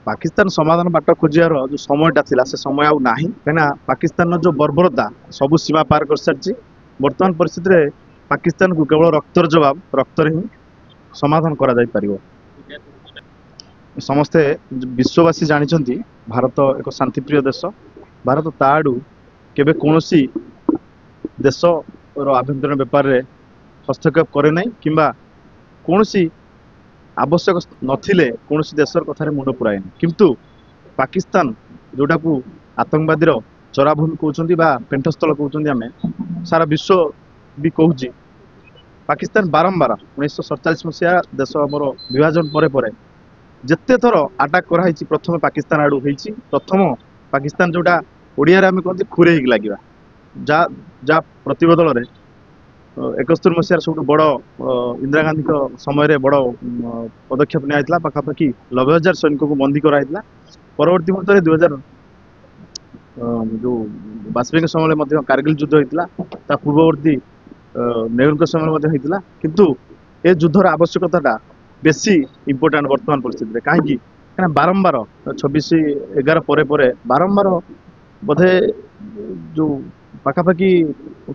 पाकिस्तान समाधान बाट खोजार जो समयटा थिला से समय आउ नाही कहीं पाकिस्तान जो बर्बरता सबु सीमा पार कर सारी वर्तमान परिस्थिति रे पाकिस्तान को केवल रक्तर जवाब रक्तर ही समाधान करा जाई परिबो। समस्ते विश्ववासी जानिछंती भारत एक शांतिप्रिय देश। भारत ताडू केबे कोनोसी देश रो आभ्यंतरीण व्यापार रे हस्तक्षेप करे नाही किंबा कोनोसी आवश्यक नथिले कोनोसी देशर कथारे मुंड पुराएनी किंतु पाकिस्तान जोटा को आतंकवादी चराभूमि कहते बा पेंठस्थल कहते आम सारा विश्व भी कहूँ पाकिस्तान बारंबार 1947 मसीहा देश आमर विभाजन पर जिते थर आटाक कराई प्रथम पाकिस्तान आड़ू होती प्रथम पाकिस्तान जोटा ओडिया रे आम कहते खुरे लगे जा जा प्रतिबदल रे 71 मसीहार सब बड़ इंदिरा गांधी समय बड़ पदक्षेप निया पाखापाखि 90,000 सैनिक को बंदी कराइला। परवर्ती मुहूर्त 2000 जो वाजपेयी समय कारगिल युद्ध होता पूर्ववर्ती नेहरू समय होता किंतु ए युद्धर आवश्यकता बेसी इंपोर्टाट वर्तमान परिस्थिति कहीं बारंबार 26/11 बारंबार बोधे जो पाखापाखि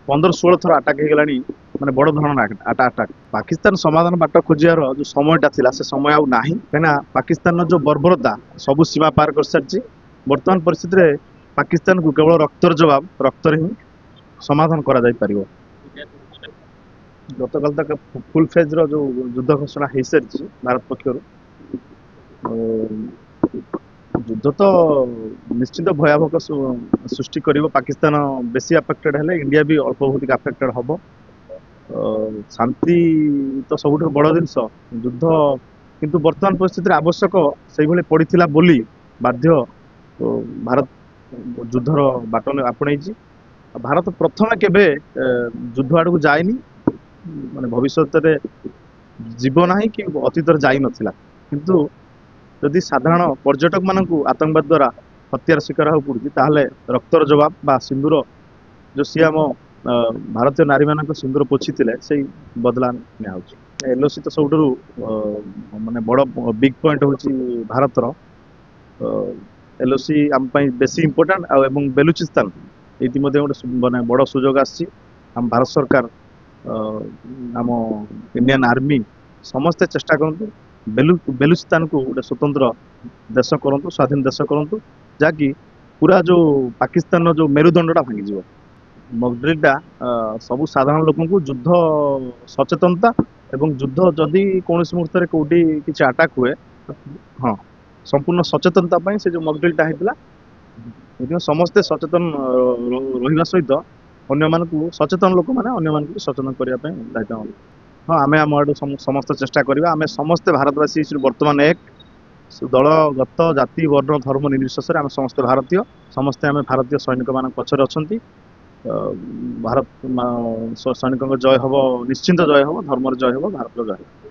15-16 थर आटाक हो गलानी माने बड़ धरण आटाक पाकिस्तान समाधान बाट खोजार जो समयटा थिला से समय आउ नाही कहीं पाकिस्तान जो बर्बरता सबु सीमा पार कर सारी वर्तमान परिस्थिति रे पाकिस्तान को केवल रक्तर जवाब रक्तर ही समाधान करा जाई परिबो। गतकाल तक फुल फेज रो जो युद्ध घोषणा हो सारी भारत पक्षर युद्ध तो निश्चित भयावह सृष्टि करिवो। पाकिस्तान बेसी अफेक्टेड है इंडिया भी अल्प बहुत अफेक्टेड हम शांति तो सब बड़ जिनस युद्ध किंतु वर्तमान परिस्थिति आवश्यक से पड़ता बोली बाध्य भारत युद्धर बाट आपणई। भारत प्रथम केबे युद्ध आड़ को जाएनी माने भविष्य जीव ना कि अतीत जाई नथिला किंतु जदि साधारण पर्यटक मानू आतंकवाद द्वारा हत्यार शिकार हो पड़ी ताहले रक्तर जवाब बा सिंदूर जो सी आम भारतीय नारी मान सिंदूर पोछि से बदला निया एलओसी तो सब माने बड़ बिग पॉइंट हूँ भारतर एलओसी आम बेसी इंपोर्टाट एवं बेलुचिस्तान ये गोटे माने बड़ सुजोग आम भारत सरकार आम इंडियन आर्मी समस्ते चेष्टा करूँ बेलुचिस्तान को गोटे स्वतंत्र देश करूँ स्वाधीन देश करूँ जहाँकि पूरा जो पाकिस्तान जो मेरुदंडा भांगी मकड्रिलटा सबू साधारण लोक युद्ध सचेतनता एवं युद्ध जदि कौन मुहूर्त कौटी किसी आटाक हुए हाँ संपूर्ण सचेतनता से जो मकड्रिलटा होता समस्ते सचेतन रहा सहित अन्य सचेतन लोक मैंने सचेतन करने दायित्व हाँ आम आम आड़ समस्त चेष्टा करवा आम समस्ते भारतवासी वर्तमान एक दलगत जाति वर्ण धर्म निर्विशेष आम समस्ते भारतीय समस्ते आम भारतीय सैनिक मान पछरे अच्छा भारत सैनिक जय हम निश्चिंत जय हम धर्म जय हम भारत जय हम।